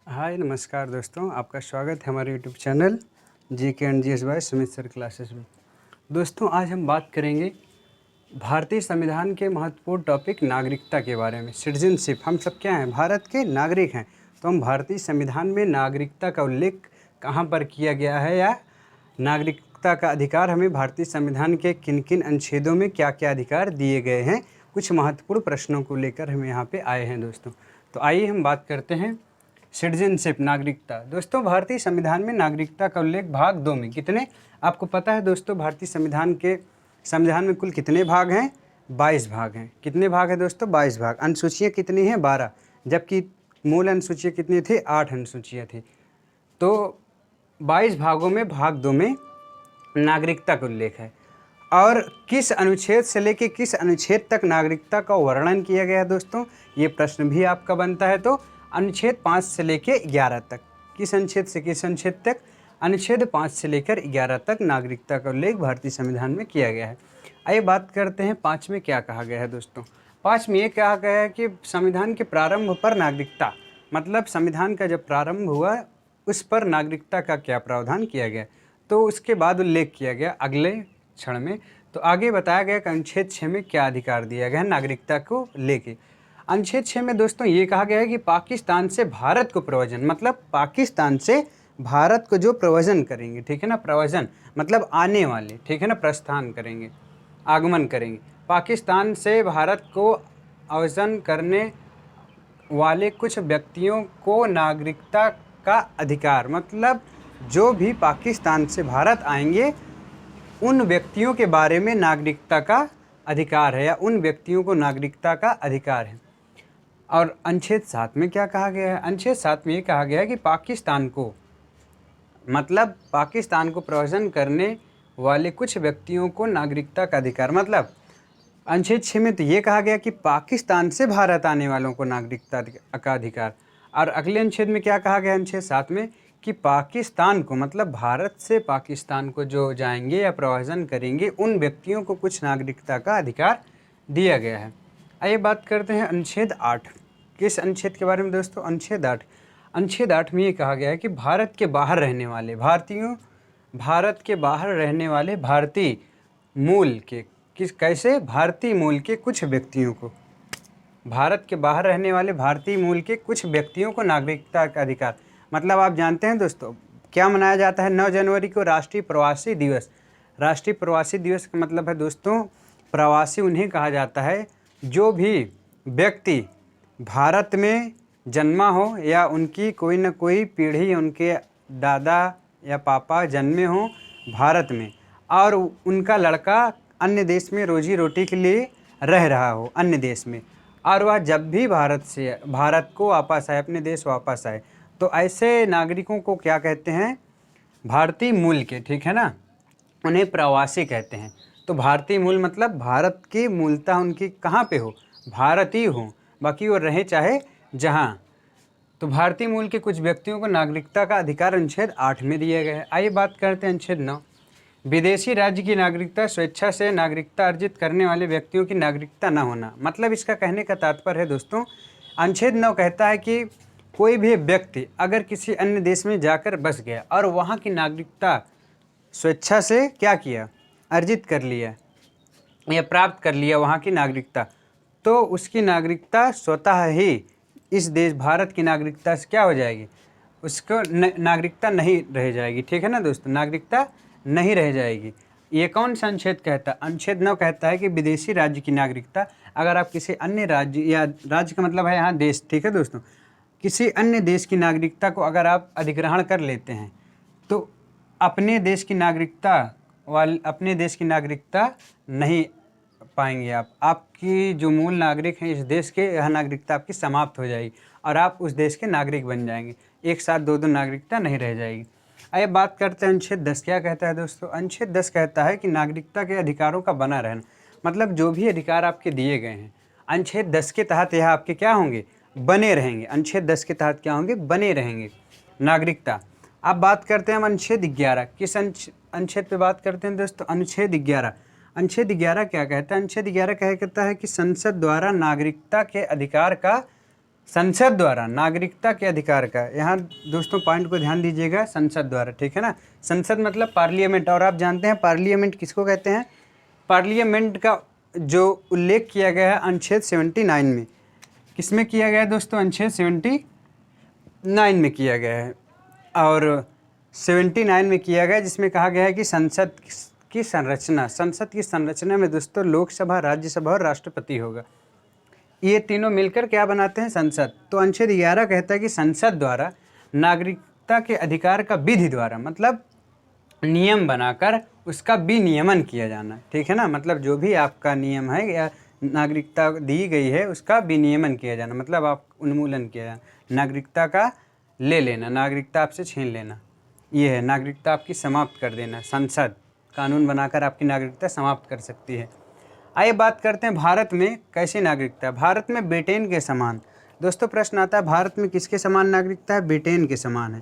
हाय नमस्कार दोस्तों, आपका स्वागत है हमारे YouTube channel GK and GS bye Sumit sir classes में। दोस्तों आज हम बात करेंगे भारतीय संविधान के महत्वपूर्ण टॉपिक नागरिकता के बारे में। सिटीजनशिप, हम सब क्या हैं? भारत के नागरिक हैं। तो हम भारतीय संविधान में नागरिकता का उल्लेख कहाँ पर किया गया है, या नागरिकता का अधिकार हमें भारतीय संविधान के किन किन अनुच्छेदों में क्या क्या अधिकार दिए गए हैं, कुछ महत्वपूर्ण प्रश्नों को लेकर हम यहाँ पे आए हैं दोस्तों। तो आइए हम बात करते हैं सिटीजनशिप, नागरिकता। दोस्तों भारतीय संविधान में नागरिकता का उल्लेख भाग 2 में कितने, आपको पता है दोस्तों भारतीय संविधान में कुल कितने भाग हैं? 22 भाग हैं। कितने भाग हैं दोस्तों? 22 भाग। अनुसूचियाँ कितनी हैं? 12, जबकि मूल अनुसूचियाँ कितनी थी? 8 अनुसूचियाँ थी। तो 22 भागों में भाग 2 में नागरिकता का उल्लेख है। और किस अनुच्छेद से लेकर किस अनुच्छेद तक नागरिकता का वर्णन किया गया है दोस्तों, ये प्रश्न भी आपका बनता है। तो अनुच्छेद 5 से लेकर 11 तक, किस अनुच्छेद से किस अनुच्छेद तक? अनुच्छेद 5 से लेकर 11 तक नागरिकता का उल्लेख भारतीय संविधान में किया गया है। आइए बात करते हैं 5 में क्या कहा गया है दोस्तों। 5 में ये कहा गया है कि संविधान के प्रारंभ पर नागरिकता, मतलब संविधान का जब प्रारंभ हुआ उस पर नागरिकता का क्या प्रावधान किया गया, तो उसके बाद उल्लेख किया गया अगले क्षण में। तो आगे बताया गया कि अनुच्छेद 6 में क्या अधिकार दिया गया है नागरिकता को लेके। अनुच्छेद 6 में दोस्तों ये कहा गया है कि पाकिस्तान से भारत को प्रव्रजन, मतलब पाकिस्तान से भारत को जो प्रव्रजन करेंगे, ठीक है ना, प्रव्रजन मतलब आने वाले, ठीक है ना, प्रस्थान करेंगे, आगमन करेंगे, पाकिस्तान से भारत को आवर्जन करने वाले कुछ व्यक्तियों को नागरिकता का अधिकार, मतलब जो भी पाकिस्तान से भारत आएंगे उन व्यक्तियों के बारे में नागरिकता का अधिकार है, या उन व्यक्तियों को नागरिकता का अधिकार है। और अनुच्छेद 7 में क्या कहा गया है? अनुच्छेद 7 में ये कहा गया है कि पाकिस्तान को, मतलब पाकिस्तान को प्रव्रजन करने वाले कुछ व्यक्तियों को नागरिकता का अधिकार, मतलब अनुच्छेद 6 में तो ये कहा गया कि पाकिस्तान से भारत आने वालों को नागरिकता का अधिकार, और अगले अनुच्छेद में क्या कहा गया? अनुच्छेद 7 में कि पाकिस्तान को, मतलब भारत से पाकिस्तान को जो जाएंगे या प्रव्रजन करेंगे उन व्यक्तियों को कुछ नागरिकता का अधिकार दिया गया है। आइए बात करते हैं अनुच्छेद 8। किस अनुच्छेद के बारे में दोस्तों? अनुच्छेद 8। अनुच्छेद 8 में ये कहा गया है कि भारत के बाहर रहने वाले भारतीयों, भारत के बाहर रहने वाले भारतीय मूल के, कैसे? भारतीय मूल के कुछ व्यक्तियों को, भारत के बाहर रहने वाले भारतीय मूल के कुछ व्यक्तियों को नागरिकता का अधिकार, मतलब आप जानते हैं दोस्तों क्या मनाया जाता है 9 जनवरी को? राष्ट्रीय प्रवासी दिवस। राष्ट्रीय प्रवासी दिवस का मतलब है दोस्तों, प्रवासी उन्हें कहा जाता है जो भी व्यक्ति भारत में जन्मा हो, या उनकी कोई न कोई पीढ़ी, उनके दादा या पापा जन्मे हों भारत में, और उनका लड़का अन्य देश में रोजी रोटी के लिए रह रहा हो अन्य देश में, और वह जब भी भारत को वापस आए, अपने देश वापस आए, तो ऐसे नागरिकों को क्या कहते हैं? भारतीय मूल के, ठीक है ना, उन्हें प्रवासी कहते हैं। तो भारतीय मूल मतलब भारत की मूलता उनकी कहाँ पे हो? भारतीय हो, बाकी वो रहे चाहे जहाँ। तो भारतीय मूल के कुछ व्यक्तियों को नागरिकता का अधिकार अनुच्छेद 8 में दिया गया है। आइए बात करते हैं अनुच्छेद 9। विदेशी राज्य की नागरिकता, स्वेच्छा से नागरिकता अर्जित करने वाले व्यक्तियों की नागरिकता न होना, मतलब इसका कहने का तात्पर्य है दोस्तों, अनुच्छेद 9 कहता है कि कोई भी व्यक्ति अगर किसी अन्य देश में जाकर बस गया और वहाँ की नागरिकता स्वेच्छा से क्या किया? अर्जित कर लिया या प्राप्त कर लिया वहाँ की नागरिकता, तो उसकी नागरिकता स्वतः ही इस देश भारत की नागरिकता से क्या हो जाएगी? उसको नागरिकता नहीं रह जाएगी, ठीक है ना दोस्तों, नागरिकता नहीं रह जाएगी। ये कौन सा अनुच्छेद कहता है? अनुच्छेद 9 कहता है कि विदेशी राज्य की नागरिकता, अगर आप किसी अन्य राज्य, या राज्य का मतलब है यहाँ देश, ठीक है दोस्तों, किसी अन्य देश की नागरिकता को अगर आप अधिग्रहण कर लेते हैं तो अपने देश की नागरिकता नहीं पाएंगे आप। आपकी जो मूल नागरिक हैं इस देश के, यह नागरिकता आपकी समाप्त हो जाएगी और आप उस देश के नागरिक बन जाएंगे। एक साथ दो नागरिकता नहीं रह जाएगी। आइए बात करते हैं अनुच्छेद 10 क्या कहता है दोस्तों। अनुच्छेद 10 कहता है कि नागरिकता के अधिकारों का बना रहना, मतलब जो भी अधिकार आपके दिए गए हैं अनुच्छेद 10 के तहत यह आपके क्या होंगे? बने रहेंगे। अनुच्छेद 10 के तहत क्या होंगे? बने रहेंगे नागरिकता। अब बात करते हैं हम अनुच्छेद 11। किस अनुच्छेद पे बात करते हैं दोस्तों? अनुच्छेद 11। अनुच्छेद 11 क्या कहता है? अनुच्छेद 11 कहता है कि संसद द्वारा नागरिकता के अधिकार का संसद द्वारा नागरिकता के अधिकार का, यहाँ दोस्तों पॉइंट को ध्यान दीजिएगा, संसद द्वारा, ठीक है ना। संसद मतलब पार्लियामेंट, और आप जानते हैं पार्लियामेंट किसको कहते हैं। पार्लियामेंट का जो उल्लेख किया गया है अनुच्छेद 79 में, किसमें किया गया है दोस्तों, अनुच्छेद 79 में किया गया है, और 79 में किया गया, जिसमें कहा गया है कि संसद की संरचना में दोस्तों लोकसभा, राज्यसभा और राष्ट्रपति होगा। ये तीनों मिलकर क्या बनाते हैं, संसद। तो अनुच्छेद 11 कहता है कि संसद द्वारा नागरिकता के अधिकार का विधि द्वारा, मतलब नियम बनाकर उसका विनियमन किया जाना, ठीक है ना। मतलब जो भी आपका नियम है या नागरिकता दी गई है उसका विनियमन किया जाना, मतलब आप उन्मूलन किया जाना, नागरिकता का ले लेना, नागरिकता आपसे छीन लेना, ये है नागरिकता आपकी समाप्त कर देना। संसद कानून बनाकर आपकी नागरिकता समाप्त कर सकती है। आइए बात करते हैं भारत में कैसी नागरिकता। भारत में ब्रिटेन के समान, दोस्तों प्रश्न आता है भारत में किसके समान नागरिकता है, ब्रिटेन के समान है।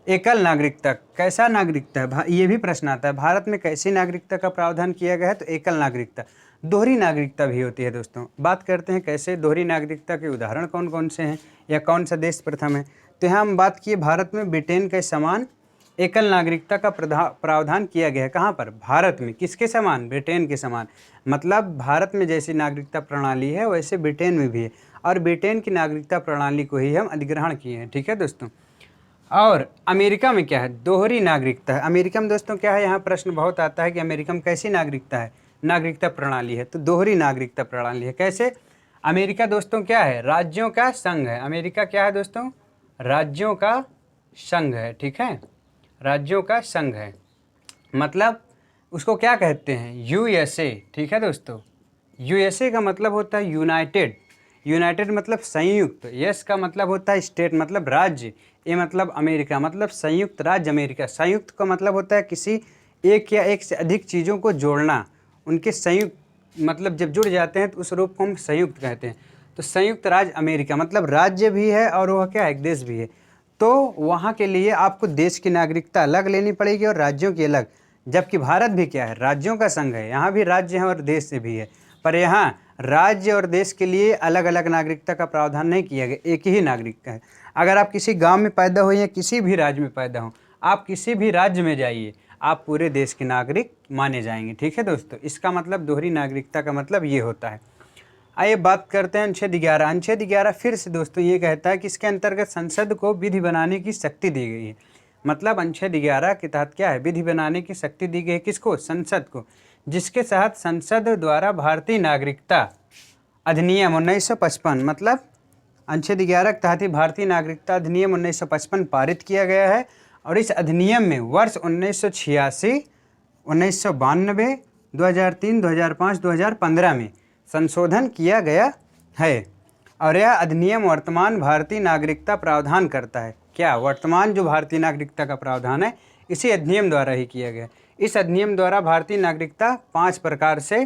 एकल नागरिकता, कैसा नागरिकता है, ये भी प्रश्न आता है भारत में कैसी नागरिकता का प्रावधान किया गया है, तो एकल नागरिकता। दोहरी नागरिकता भी होती है दोस्तों। बात करते हैं कैसे दोहरी नागरिकता के उदाहरण कौन कौन से हैं या कौन सा देश प्रथम है। तो यहाँ हम बात किए भारत में ब्रिटेन के समान एकल नागरिकता का प्रावधान किया गया है। कहाँ पर, भारत में, किसके समान, ब्रिटेन के समान। मतलब भारत में जैसी नागरिकता प्रणाली है वैसे ब्रिटेन में भी है, और ब्रिटेन की नागरिकता प्रणाली को ही हम अधिग्रहण किए हैं, ठीक है दोस्तों। और अमेरिका में क्या है, दोहरी नागरिकता है। अमेरिका में दोस्तों क्या है, यहाँ प्रश्न बहुत आता है कि अमेरिका में कैसी नागरिकता है, नागरिकता प्रणाली है, तो दोहरी नागरिकता प्रणाली है। कैसे, अमेरिका दोस्तों क्या है, राज्यों का संघ है। अमेरिका क्या है दोस्तों, राज्यों का संघ है, ठीक है, राज्यों का संघ है। मतलब उसको क्या कहते हैं, यूएसए, ठीक है दोस्तों। यूएसए का मतलब होता है यूनाइटेड, यूनाइटेड मतलब संयुक्त, यस का मतलब होता है स्टेट मतलब राज्य, ए मतलब अमेरिका मतलब संयुक्त राज्य अमेरिका। संयुक्त का मतलब होता है किसी एक या एक से अधिक चीज़ों को जोड़ना, उनके संयुक्त मतलब जब जुड़ जाते हैं तो उस रूप को हम संयुक्त कहते हैं। तो संयुक्त राज्य अमेरिका मतलब राज्य भी है और वह क्या है, एक देश भी है। तो वहाँ के लिए आपको देश की नागरिकता अलग लेनी पड़ेगी और राज्यों की अलग, जबकि भारत भी क्या है, राज्यों का संघ है, यहाँ भी राज्य है और देश से भी है, पर यहाँ राज्य और देश के लिए अलग अलग नागरिकता का प्रावधान नहीं किया गया, एक ही नागरिकता है। अगर आप किसी गांव में पैदा हो या किसी भी राज्य में पैदा हो, आप किसी भी राज्य में जाइए, आप पूरे देश के नागरिक माने जाएंगे, ठीक है दोस्तों। इसका मतलब दोहरी नागरिकता का मतलब ये होता है। आइए बात करते हैं अनुच्छेद 11। अनुच्छेद 11 फिर से दोस्तों ये कहता है कि इसके अंतर्गत संसद को विधि बनाने की शक्ति दी गई है। मतलब अनुच्छेद 11 के तहत क्या है, विधि बनाने की शक्ति दी गई है, किसको, संसद को, जिसके तहत संसद द्वारा भारतीय नागरिकता अधिनियम 1955, मतलब अनुच्छेद 11 के तहत ही भारतीय नागरिकता अधिनियम 1955 पारित किया गया है। और इस अधिनियम में वर्ष 1986, 1992, 2003, 2005, 2015 में संशोधन किया गया है। और यह अधिनियम वर्तमान भारतीय नागरिकता प्रावधान करता है। क्या, वर्तमान जो भारतीय नागरिकता का प्रावधान है इसी अधिनियम द्वारा ही किया गया। इस अधिनियम द्वारा भारतीय नागरिकता 5 प्रकार से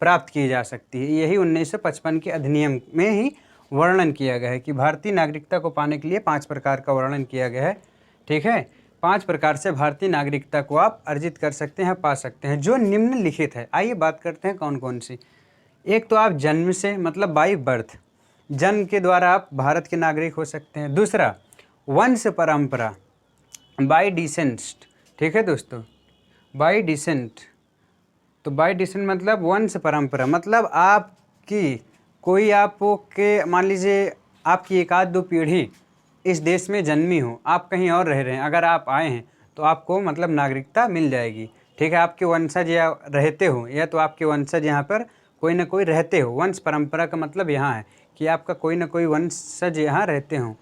प्राप्त की जा सकती है। यही 1955 के अधिनियम में ही वर्णन किया गया है कि भारतीय नागरिकता को पाने के लिए 5 प्रकार का वर्णन किया गया है, ठीक है। 5 प्रकार से भारतीय नागरिकता को आप अर्जित कर सकते हैं, पा सकते हैं, जो निम्नलिखित है। आइए बात करते हैं कौन कौन सी। एक तो आप जन्म से मतलब बाई बर्थ, जन्म के द्वारा आप भारत के नागरिक हो सकते हैं। दूसरा वंश परंपरा, बाई डिसेंट, ठीक है दोस्तों, बाई डिसेंट। तो बाई डिसेंट मतलब वंश परंपरा, मतलब आपकी कोई आपके मान लीजिए आपकी एक आध दो पीढ़ी इस देश में जन्मी हो, आप कहीं और रह रहे हैं, अगर आप आए हैं तो आपको मतलब नागरिकता मिल जाएगी, ठीक है। आपके वंशज या रहते हो या तो आपके वंशज यहाँ पर कोई ना कोई रहते हो। वंश परंपरा का मतलब यहाँ है कि आपका कोई ना कोई वंशज यहाँ रहते हो।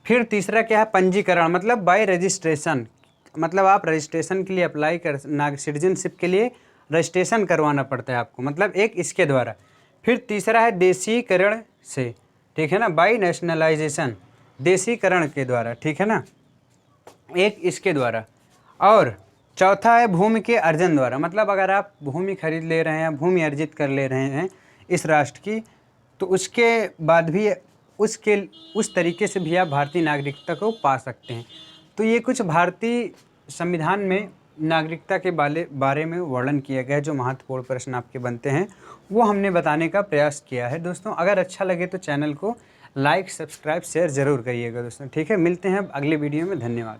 फिर तीसरा क्या है, पंजीकरण, मतलब बाय रजिस्ट्रेशन, मतलब आप रजिस्ट्रेशन के लिए अप्लाई कर, सिटीजनशिप के लिए रजिस्ट्रेशन करवाना पड़ता है आपको, मतलब एक इसके द्वारा। फिर तीसरा है देशीकरण से, ठीक है ना, बाय नेशनलाइजेशन, देशीकरण के द्वारा, ठीक है ना, एक इसके द्वारा। और चौथा है भूमि के अर्जन द्वारा, मतलब अगर आप भूमि खरीद ले रहे हैं, भूमि अर्जित कर ले रहे हैं इस राष्ट्र की, तो उसके बाद भी उस तरीके से भी आप भारतीय नागरिकता को पा सकते हैं। तो ये कुछ भारतीय संविधान में नागरिकता के बारे में वर्णन किया गया है। जो महत्वपूर्ण प्रश्न आपके बनते हैं वो हमने बताने का प्रयास किया है। दोस्तों अगर अच्छा लगे तो चैनल को लाइक, सब्सक्राइब, शेयर ज़रूर करिएगा दोस्तों। ठीक है, मिलते हैं अब अगले वीडियो में। धन्यवाद।